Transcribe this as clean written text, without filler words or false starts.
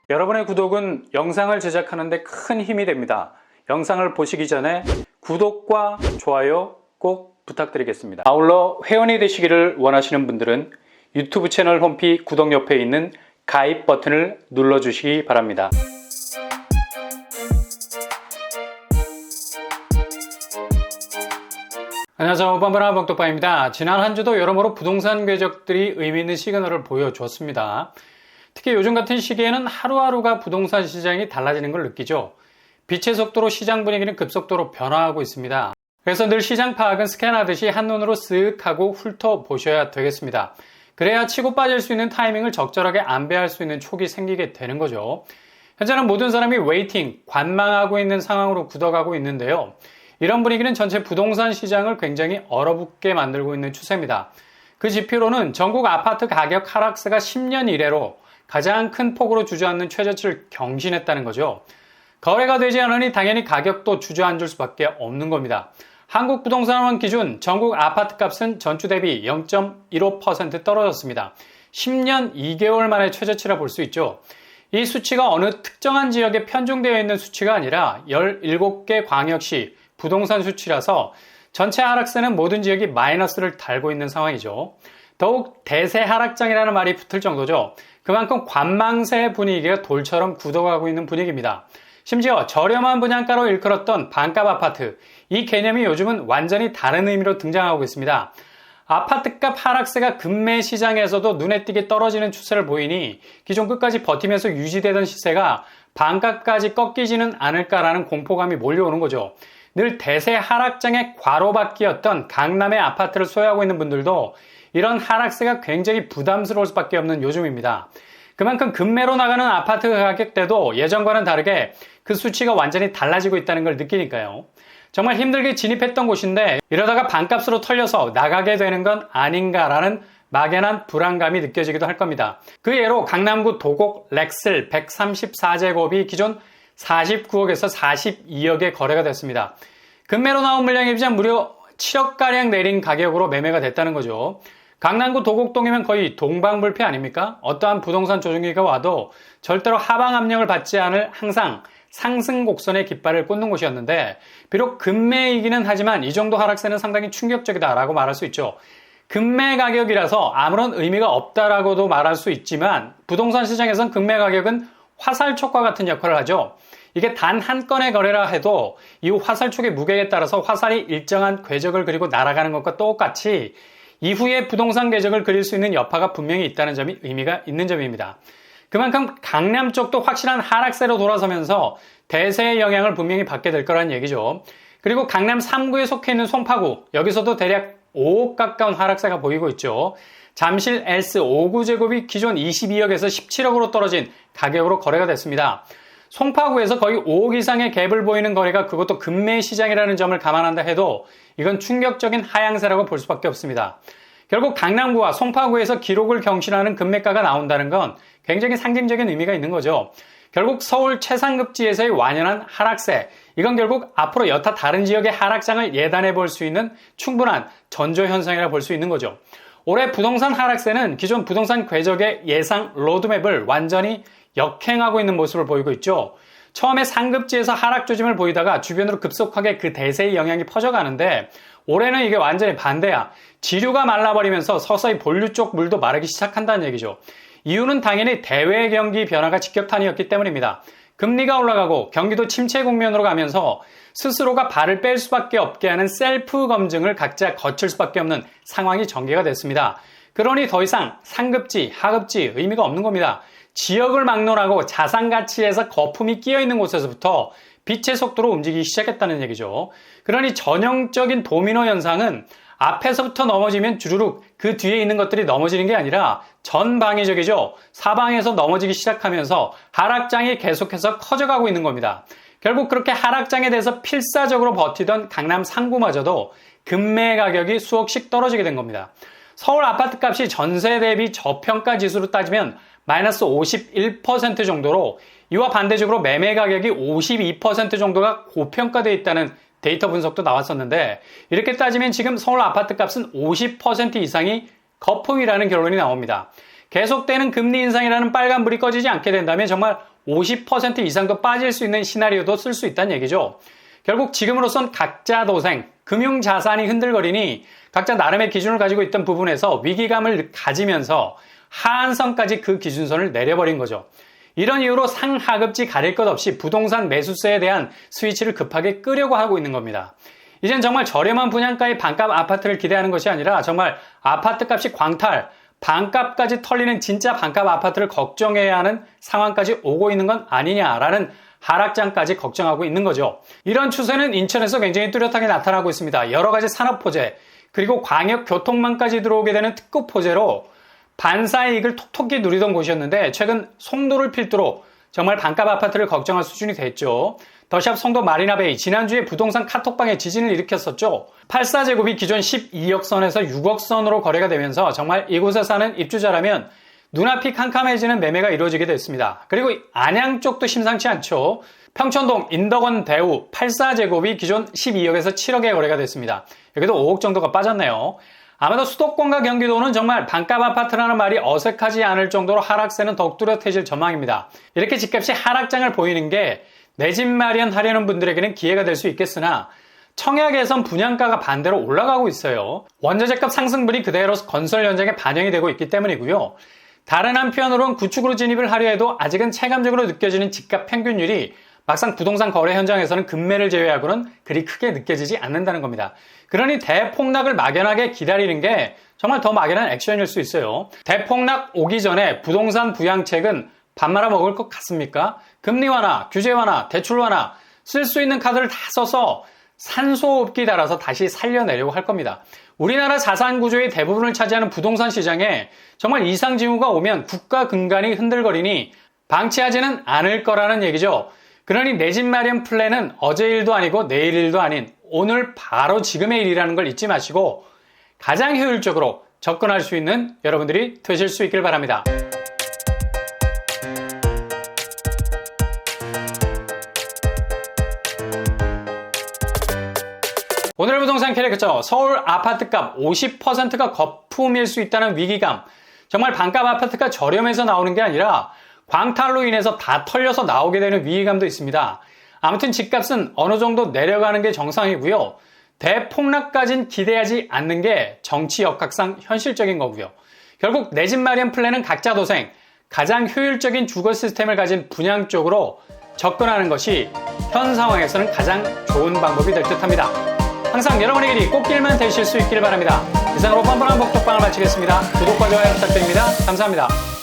여러분의 구독은 영상을 제작하는 데 큰 힘이 됩니다. 영상을 보시기 전에 구독과 좋아요 꼭 부탁드리겠습니다. 아울러 회원이 되시기를 원하시는 분들은 유튜브 채널 홈피 구독 옆에 있는 가입 버튼을 눌러주시기 바랍니다. 안녕하세요. 뻔뻔한 벙떡방입니다. 지난 한 주도 여러모로 부동산 궤적들이 의미 있는 시그널을 보여줬습니다. 특히 요즘 같은 시기에는 하루하루가 부동산 시장이 달라지는 걸 느끼죠. 빛의 속도로 시장 분위기는 급속도로 변화하고 있습니다. 그래서 늘 시장 파악은 스캔하듯이 한눈으로 쓱 하고 훑어보셔야 되겠습니다. 그래야 치고 빠질 수 있는 타이밍을 적절하게 안배할 수 있는 촉이 생기게 되는 거죠. 현재는 모든 사람이 웨이팅, 관망하고 있는 상황으로 굳어가고 있는데요. 이런 분위기는 전체 부동산 시장을 굉장히 얼어붙게 만들고 있는 추세입니다. 그 지표로는 전국 아파트 가격 하락세가 10년 이래로 가장 큰 폭으로 주저앉는 최저치를 경신했다는 거죠. 거래가 되지 않으니 당연히 가격도 주저앉을 수밖에 없는 겁니다. 한국부동산원 기준 전국 아파트 값은 전주 대비 0.15% 떨어졌습니다. 10년 2개월 만에 최저치라 볼 수 있죠. 이 수치가 어느 특정한 지역에 편중되어 있는 수치가 아니라 17개 광역시 부동산 수치라서 전체 하락세는 모든 지역이 마이너스를 달고 있는 상황이죠. 더욱 대세 하락장이라는 말이 붙을 정도죠. 그만큼 관망세 분위기가 돌처럼 굳어가고 있는 분위기입니다. 심지어 저렴한 분양가로 일컬었던 반값 아파트, 이 개념이 요즘은 완전히 다른 의미로 등장하고 있습니다. 아파트값 하락세가 금매 시장에서도 눈에 띄게 떨어지는 추세를 보이니 기존 끝까지 버티면서 유지되던 시세가 반값까지 꺾이지는 않을까라는 공포감이 몰려오는 거죠. 늘 대세 하락장의 과로받기였던 강남의 아파트를 소유하고 있는 분들도 이런 하락세가 굉장히 부담스러울 수밖에 없는 요즘입니다. 그만큼 급매로 나가는 아파트 가격대도 예전과는 다르게 그 수치가 완전히 달라지고 있다는 걸 느끼니까요. 정말 힘들게 진입했던 곳인데 이러다가 반값으로 털려서 나가게 되는 건 아닌가라는 막연한 불안감이 느껴지기도 할 겁니다. 그 예로 강남구 도곡 렉슬 134제곱이 기존 49억에서 42억에 거래가 됐습니다. 급매로 나온 물량에 비해 무려 7억가량 내린 가격으로 매매가 됐다는 거죠. 강남구 도곡동이면 거의 동방불패 아닙니까? 어떠한 부동산 조정기가 와도 절대로 하방 압력을 받지 않을 항상 상승 곡선의 깃발을 꽂는 곳이었는데 비록 급매이기는 하지만 이 정도 하락세는 상당히 충격적이다라고 말할 수 있죠. 급매 가격이라서 아무런 의미가 없다라고도 말할 수 있지만 부동산 시장에선 급매 가격은 화살촉과 같은 역할을 하죠. 이게 단 한 건의 거래라 해도 이 화살촉의 무게에 따라서 화살이 일정한 궤적을 그리고 날아가는 것과 똑같이 이후에 부동산 궤적을 그릴 수 있는 여파가 분명히 있다는 점이 의미가 있는 점입니다. 그만큼 강남 쪽도 확실한 하락세로 돌아서면서 대세의 영향을 분명히 받게 될 거란 얘기죠. 그리고 강남 3구에 속해 있는 송파구, 여기서도 대략 5억 가까운 하락세가 보이고 있죠. 잠실 S 5구제곱이 기존 22억에서 17억으로 떨어진 가격으로 거래가 됐습니다. 송파구에서 거의 5억 이상의 갭을 보이는 거래가 그것도 급매 시장이라는 점을 감안한다 해도 이건 충격적인 하향세라고 볼 수밖에 없습니다. 결국 강남구와 송파구에서 기록을 경신하는 급매가가 나온다는 건 굉장히 상징적인 의미가 있는 거죠. 결국 서울 최상급지에서의 완연한 하락세, 이건 결국 앞으로 여타 다른 지역의 하락장을 예단해 볼 수 있는 충분한 전조현상이라 볼 수 있는 거죠. 올해 부동산 하락세는 기존 부동산 궤적의 예상 로드맵을 완전히 역행하고 있는 모습을 보이고 있죠. 처음에 상급지에서 하락 조짐을 보이다가 주변으로 급속하게 그 대세의 영향이 퍼져가는데 올해는 이게 완전히 반대야. 지류가 말라버리면서 서서히 본류 쪽 물도 마르기 시작한다는 얘기죠. 이유는 당연히 대외 경기 변화가 직격탄이었기 때문입니다. 금리가 올라가고 경기도 침체 국면으로 가면서 스스로가 발을 뺄 수밖에 없게 하는 셀프 검증을 각자 거칠 수밖에 없는 상황이 전개가 됐습니다. 그러니 더 이상 상급지, 하급지 의미가 없는 겁니다. 지역을 막론하고 자산 가치에서 거품이 끼어 있는 곳에서부터 빛의 속도로 움직이기 시작했다는 얘기죠. 그러니 전형적인 도미노 현상은 앞에서부터 넘어지면 주르륵 그 뒤에 있는 것들이 넘어지는 게 아니라 전방위적이죠. 사방에서 넘어지기 시작하면서 하락장이 계속해서 커져가고 있는 겁니다. 결국 그렇게 하락장에 대해서 필사적으로 버티던 강남 상구마저도 급매 가격이 수억씩 떨어지게 된 겁니다. 서울 아파트 값이 전세 대비 저평가 지수로 따지면 마이너스 51% 정도로 이와 반대적으로 매매 가격이 52% 정도가 고평가되어 있다는 데이터 분석도 나왔었는데 이렇게 따지면 지금 서울 아파트 값은 50% 이상이 거품이라는 결론이 나옵니다. 계속되는 금리 인상이라는 빨간불이 꺼지지 않게 된다면 정말 50% 이상도 빠질 수 있는 시나리오도 쓸 수 있다는 얘기죠. 결국 지금으로선 각자 도생, 금융 자산이 흔들거리니 각자 나름의 기준을 가지고 있던 부분에서 위기감을 가지면서 하한선까지 그 기준선을 내려버린 거죠. 이런 이유로 상하급지 가릴 것 없이 부동산 매수세에 대한 스위치를 급하게 끄려고 하고 있는 겁니다. 이젠 정말 저렴한 분양가의 반값 아파트를 기대하는 것이 아니라 정말 아파트값이 광탈, 반값까지 털리는 진짜 반값 아파트를 걱정해야 하는 상황까지 오고 있는 건 아니냐라는 하락장까지 걱정하고 있는 거죠. 이런 추세는 인천에서 굉장히 뚜렷하게 나타나고 있습니다. 여러 가지 산업포재, 그리고 광역교통망까지 들어오게 되는 특급포재로 반사의 이익을 톡톡히 누리던 곳이었는데 최근 송도를 필두로 정말 반값 아파트를 걱정할 수준이 됐죠. 더샵 송도 마리나베이 지난주에 부동산 카톡방에 지진을 일으켰었죠. 84제곱이 기존 12억 선에서 6억 선으로 거래가 되면서 정말 이곳에 사는 입주자라면 눈앞이 캄캄해지는 매매가 이루어지게 됐습니다. 그리고 안양 쪽도 심상치 않죠. 평촌동 인덕원 대우 84제곱이 기존 12억에서 7억에 거래가 됐습니다. 여기도 5억 정도가 빠졌네요. 아마도 수도권과 경기도는 정말 반값 아파트라는 말이 어색하지 않을 정도로 하락세는 더욱 뚜렷해질 전망입니다. 이렇게 집값이 하락장을 보이는 게 내 집 마련하려는 분들에게는 기회가 될 수 있겠으나 청약에선 분양가가 반대로 올라가고 있어요. 원자재값 상승분이 그대로 건설 현장에 반영이 되고 있기 때문이고요. 다른 한편으로는 구축으로 진입을 하려 해도 아직은 체감적으로 느껴지는 집값 평균율이 막상 부동산 거래 현장에서는 급매를 제외하고는 그리 크게 느껴지지 않는다는 겁니다. 그러니 대폭락을 막연하게 기다리는 게 정말 더 막연한 액션일 수 있어요. 대폭락 오기 전에 부동산 부양책은 밥 말아 먹을 것 같습니까? 금리 완화, 규제 완화, 대출 완화, 쓸 수 있는 카드를 다 써서 산소호흡기 달아서 다시 살려내려고 할 겁니다. 우리나라 자산 구조의 대부분을 차지하는 부동산 시장에 정말 이상징후가 오면 국가 근간이 흔들거리니 방치하지는 않을 거라는 얘기죠. 그러니 내 집 마련 플랜은 어제 일도 아니고 내일 일도 아닌 오늘 바로 지금의 일이라는 걸 잊지 마시고 가장 효율적으로 접근할 수 있는 여러분들이 되실 수 있길 바랍니다. 오늘의 부동산 캐릭터, 서울 아파트값 50%가 거품일 수 있다는 위기감. 정말 반값 아파트가 저렴해서 나오는 게 아니라 광탈로 인해서 다 털려서 나오게 되는 위기감도 있습니다. 아무튼 집값은 어느 정도 내려가는 게 정상이고요. 대폭락까진 기대하지 않는 게 정치 역학상 현실적인 거고요. 결국 내 집 마련 플랜은 각자 도생, 가장 효율적인 주거 시스템을 가진 분양 쪽으로 접근하는 것이 현 상황에서는 가장 좋은 방법이 될 듯합니다. 항상 여러분의 길이 꽃길만 되실 수 있기를 바랍니다. 이상으로 뻔뻔한 복덕방을 마치겠습니다. 구독과 좋아요 부탁드립니다. 감사합니다.